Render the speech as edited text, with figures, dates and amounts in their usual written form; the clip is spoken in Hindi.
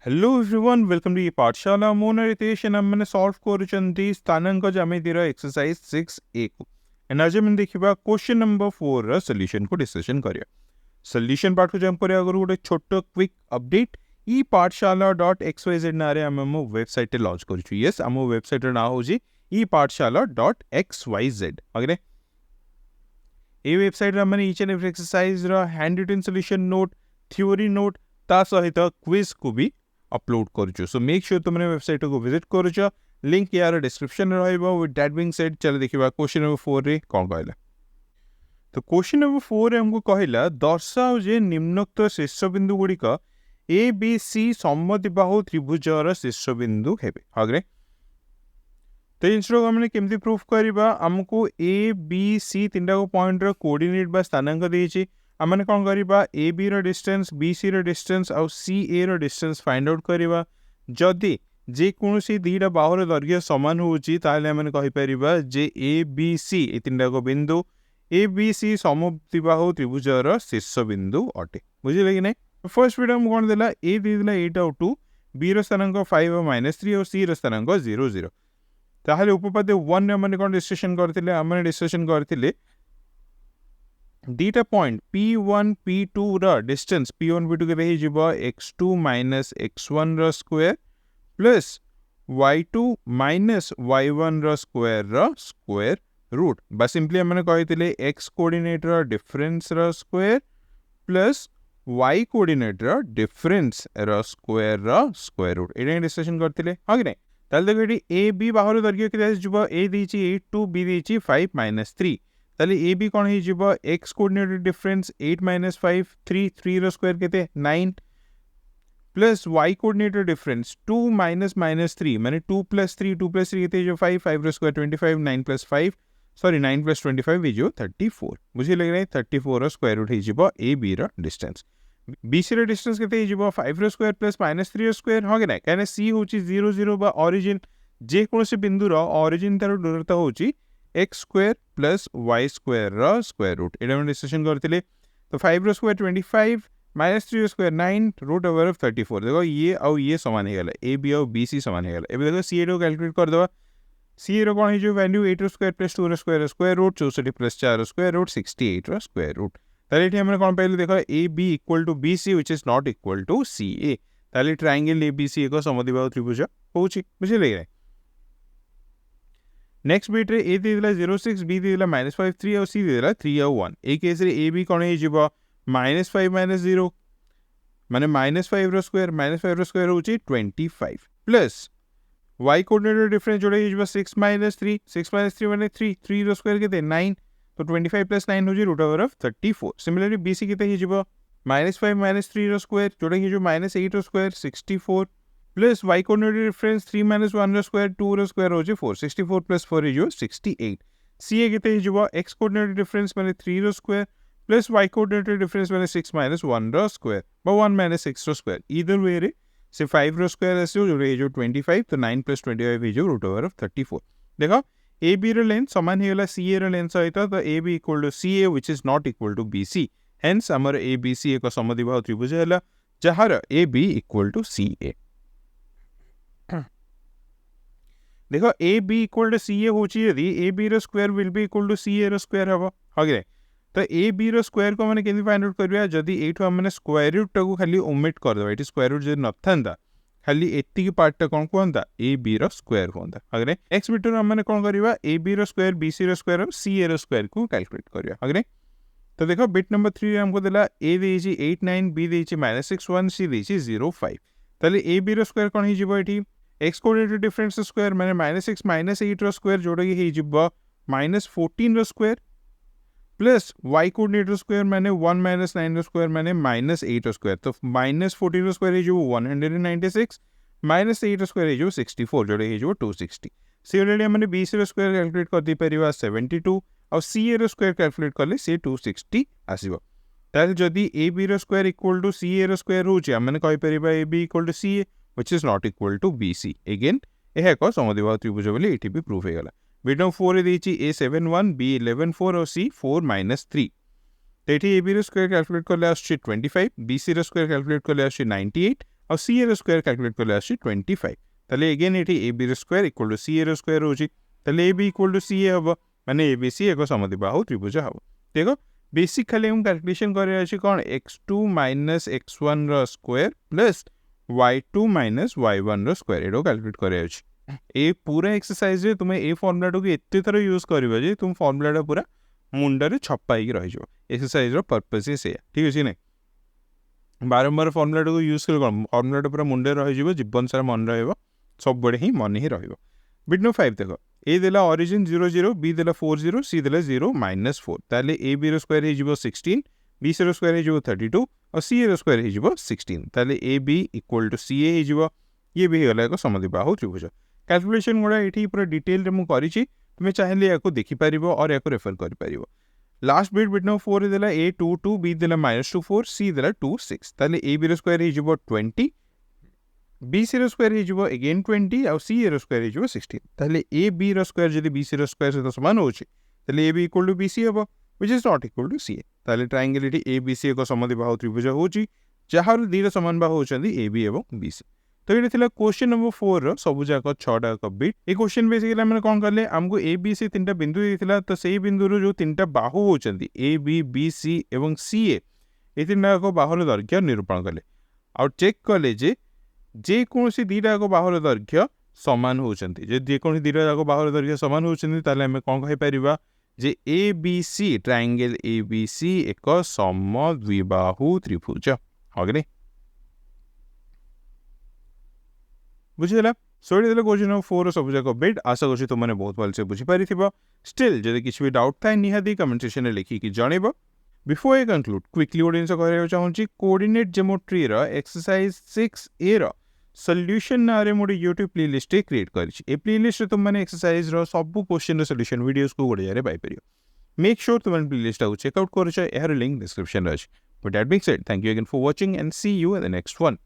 हेलो एवरीवन वेलकम टू ये पाठशाला मो ना रितेश एंड हमने सॉल्व करूचंती स्थानांक ज्यामितिर एक्सरसाइज 6a को एंड आज हम देखिबा क्वेश्चन नंबर 4 रा सॉल्यूशन को डिस्कशन करिया सॉल्यूशन पार्ट को जंप करिया अगर गोटे छोट क्विक अपडेट ई पाठशाला.xyz नारे हम वेबसाइट लॉन्च करूछु यस हम वेबसाइट ना होजी ई पाठशाला.xyz अगरे ए वेबसाइट रा माने ईच एंड एवरी एक्सरसाइज रा handwritten solution note theory note ता सहित क्विज को भी अपलोड करूछु सो मेक श्योर तुमने वेबसाइट को विजिट करूछ लिंक यार डिस्क्रिप्शन रहइबो विथ दैट बीइंग सेड चल देखिबा क्वेश्चन नंबर 4 रे कोन कहला तो क्वेश्चन नंबर 4 रे हमको कहला दर्शाओ जे निम्नोक्त शीर्ष बिंदु गुडी का ए बी सी समद्विबाहु त्रिभुजर शीर्ष बिंदु हेबे अग्रे तो इंस्ट्रो हमने केमती प्रूफ करबा हमको ए बी सी तीनटा को पॉइंट रो कोऑर्डिनेट बा स्थानांक देछि हमने कौन करिबा ए बी रो डिस्टेंस बी सी रो डिस्टेंस और सी ए रो डिस्टेंस फाइंड आउट करिबा जदी जे कोनोसी दीटा बाहुर दैर्घ्य समान होची ताले हमने कहि परिबा जे ए बी सी ए तीनटा को बिंदु ए बी सी समद्विबाहु त्रिभुजर शीर्ष बिंदु अटे बुझिले कि नै फर्स्ट वीडियो हम कोन देला ए दे देला 8 और 2 बी रो स्थानांक 5 और -3 और सी रो स्थानांक 0 0 ताहले उपपाद्य 1 रे हमने कोन डिस्कशन करथिले हमने डिस्कशन करथिले data point P1 P2 रा डिस्टेंस P1 P2 के रही जिबा x2 x1 रा स्क्वायर प्लस y2 y1 रा स्क्वायर रूट बस सिंपली हमने कहिथिले x कोऑर्डिनेट रा डिफरेंस रा स्क्वायर प्लस y कोऑर्डिनेट रा डिफरेंस रा स्क्वायर रूट एटा डिस्कशन करथिले हां कि नै ताले देखो एटी a b बाहर दैर्घ्य के जिबा a देछि 8 2 b देछि 5 -3 ताले ए बी कोन ही जिबो x कोऑर्डिनेट डिफरेंस 8 - 5 3 3 रो स्क्वायर केते 9 प्लस y कोऑर्डिनेट डिफरेंस 2 - -3 माने 2 + 3 2 + 3 केते जो 5 5 रो स्क्वायर 25 9 + 5 सॉरी 9 + 25 इज जो 34 बुझि लग रे 34 रो स्क्वायर रूट ही जिबो ए बी रो डिस्टेंस बी सी रो डिस्टेंस केते ही जिबो 5 रो स्क्वायर प्लस -3 रो स्क्वायर हो गना काने सी होची 0 0 बा ओरिजिन जे कोनसे बिंदु रो ओरिजिन तार दूरता होची x square plus y square रा स्क्वायर रूट एटा हम डिस्कशन करथिले तो 5 रो स्क्वायर 25 -3 रो स्क्वायर 9 रूट ओवर ऑफ 34 देखो ये और ये समान हे गेला ए बी और बी सी समान हे गेला एबे देखो सी ए रो कैलकुलेट कर दवा सी ए रो कोन हे जो वैल्यू 8 रो स्क्वायर प्लस 2 रो स्क्वायर रूट 64 प्लस 4 रो स्क्वायर रूट 68 रो स्क्वायर रूट ताले एठी हमने कोन पहले देखो A B equal to B C which is not equal to C A ताले ट्रायंगल ए बी सी एक समद्विबाहु त्रिभुज होची बुझिले रे नेक्स्ट बीट रे ए दे दिला 06 बी दे दिला -5 3 और सी दे दिला 3 और 1 ए केस रे ए बी कोन हे जिवो -5 - 0 माने -5 रो स्क्वायर होची 25 प्लस y कोऑर्डिनेट डिफरेंस जोड़े जिवो 6 - 3 माने 3 रो स्क्वायर केते 9 तो 25 + 9 होची root over of 34 similarly B C केते ही जिवो -5 - 3 रो स्क्वायर जोड़े ही जो -8 रो square 64 plus y coordinate difference 3 - 1 रो स्क्वायर 2 रो स्क्वायर होची 4 64 + 4 इज 68 सी ए केते हिजबो x कोऑर्डिनेट डिफरेंस माने 3 रो square plus y coordinate difference माने 6 - 1 रो स्क्वायर बा 1 - 6 रो स्क्वायर ईदर वे रे से 5 रो स्क्वायर आसो जो रे जो 25 तो 9 + 25 इज रूट ओवर ऑफ 34 देखो ए बी रो लेंथ समान हे होला सी ए रो लेंथ सहित तो A B equal to C A which is not equal to B C hence हमर ए बी सी एक समद्विबाहु त्रिभुज होला जहार A B equal to C A देखो A B equal to C A होची यदि ए बी रो square will be equal to C A रो स्क्वायर हबो हगे तो ए बी रो स्क्वायर को माने केमि फाइंड आउट करबिया जदी एठो हम माने स्क्वायर रूट को खाली ओमिट कर दबा एठी स्क्वायर रूट जे नथांदा खाली एत्ती की पार्ट टा कोन कोंदा ए बी रो स्क्वायर होंदा हगे नेक्स्ट मीटर हम माने कोन करबा ए बी रो स्क्वायर बी सी रो स्क्वायर और सी ए रो स्क्वायर को कैलकुलेट करबिया हगे तो देखो बिट नंबर 3 हमको देला ए देछि 8 9 बी देछि -6 1 सी देछि 0 5 ताले ए बी रो स्क्वायर कोन हि जिवो एठी x कोऑर्डिनेट डिफरेंस स्क्वायर माने -6 -8 रो स्क्वायर जोड़े ही जिबो -14 रो स्क्वायर प्लस y कोऑर्डिनेट रो स्क्वायर माने 1 - 9 रो स्क्वायर माने -8 रो स्क्वायर तो -14 रो स्क्वायर ही जो 196 -8 रो स्क्वायर ही जो 64 जोड़े ही जो 260 सिमिलरली हमने b सी रो स्क्वायर कैलकुलेट कर दी परिबा 72 और c ए रो स्क्वायर कैलकुलेट करले से 260 आसीबो ताल जदी a b रो square equal to c A रो स्क्वायर होची हमने कहि परिबा a b equal to c A which is not equal to BC. Again, यह एक समद्विबाहु त्रिभुज बोली एठी भी प्रूफ हे गला. बिट नंबर 4 रे देछि A71 B11 4 और C 4 - 3. तो एठी AB रो स्क्वायर कैलकुलेट करले आछि 25 BC रो स्क्वायर कैलकुलेट करले आछि 98 और सी ए स्क्वायर कैलकुलेट कले आसी 25 ताले अगेन ये A B square equal to C A square होची ताले A B equal to C A हम माने ए बी सी एक समद्विबाहु त्रिभुज हम देखो बेसिक खाली हम कैलकुलेशन करे अछि कोन x2 माइनस x1 रो square plus y2 minus y1 रो स्क्वायर एडो कैलकुलेट करे अछि ए पूरा एक्सरसाइज रे तुमे ए फार्मूला को एत्ते थरो यूज करबो जे तुम फार्मूला पूरा मुंडा रे छपाई रहि जो एक्सरसाइज रो पर्पस से ठीक अछि नै बारंबार फार्मूला को यूज कर फार्मूला पूरा मुंडे रहि जिवो जीवन सारा मन रहइबो सब बडे ही मन ही रहिबो बिट नो 5 देखो ए देला ओरिजिन 0 0 बी देला 4 0 सी देला 0 माइनस 4 ताले ए बी रो स्क्वायर हे जिवो 16 बी रो स्क्वायर हे जिवो 32 और सी रो स्क्वायर हे जिवो 16 ताले A B equal to C ए हे जिवो ये भी गला एक समद्विबाहु त्रिभुज कैलकुलेशन गुडा एठी पूरा डिटेल रे मु करिछि तुमे चाहेले याको देखि परिबो और याको रेफर करि परिबो लास्ट बिट नो 4 देला a 2 2 b देला -2 4 c देला 2 6 ताले a b रो स्क्वायर हे जिवो 20 b c रो स्क्वायर हे जिवो अगेन 20 और c रो स्क्वायर हे जिवो 16 ताले a b रो स्क्वायर जदि b c रो स्क्वायर से समान होछि ताले a b equal to b c हबो which is not equal to c ताले ट्रायंगल एठी a b c एक समद्विबाहु त्रिभुज होछि जहार दीर समान बाहु होछंदी a b एवं b c तो ये थिला क्वेश्चन नंबर 4 रो सबु जाक 6टा का बिट ए क्वेश्चन बेसिकली हमने कोन करले हमको ए बी सी तीनटा बिंदु देथिला तो सेही बिंदु रो जो तीनटा बाहु होचंदी ए बी बी सी एवं सी ए तीनटा को बाहुर दैर्घ्य निरूपण करले और चेक करले जे कोनसी दीटा को बाहुर दैर्घ्य समान होचंदी जे कोनसी दीटा को बाहुर दैर्घ्य समान होचंदी ताले हम कोन कहि परिबा जे A B C triangle A B C एक समद्विबाहु त्रिभुज होगले बुझिला सोडी देले क्वेश्चन नंबर 4 सब जाक बिट आशा करछि तुम माने बहुत भल से बुझि पारिथिबो स्टिल जदि किछ भी डाउट थाए निहादी कमेंट सेक्शन रे लिखि कि जणेबो before I conclude quickly audience कहै चाहूछि कोऑर्डिनेट ज्योमेट्री रो एक्सरसाइज 6 ए रो सॉल्यूशन नारे मोडी YouTube प्लेलिस्ट क्रिएट करिछि ए प्लेलिस्ट रे तुम माने एक्सरसाइज रो सब क्वेश्चन रो सॉल्यूशन वीडियोस को गोडिया रे पाइ परियो मेक श्योर तुम माने प्लेलिस्ट को चेक आउट करछ एहर लिंक डिस्क्रिप्शन रे अछि but that being said thank you again for watching and see you in the next one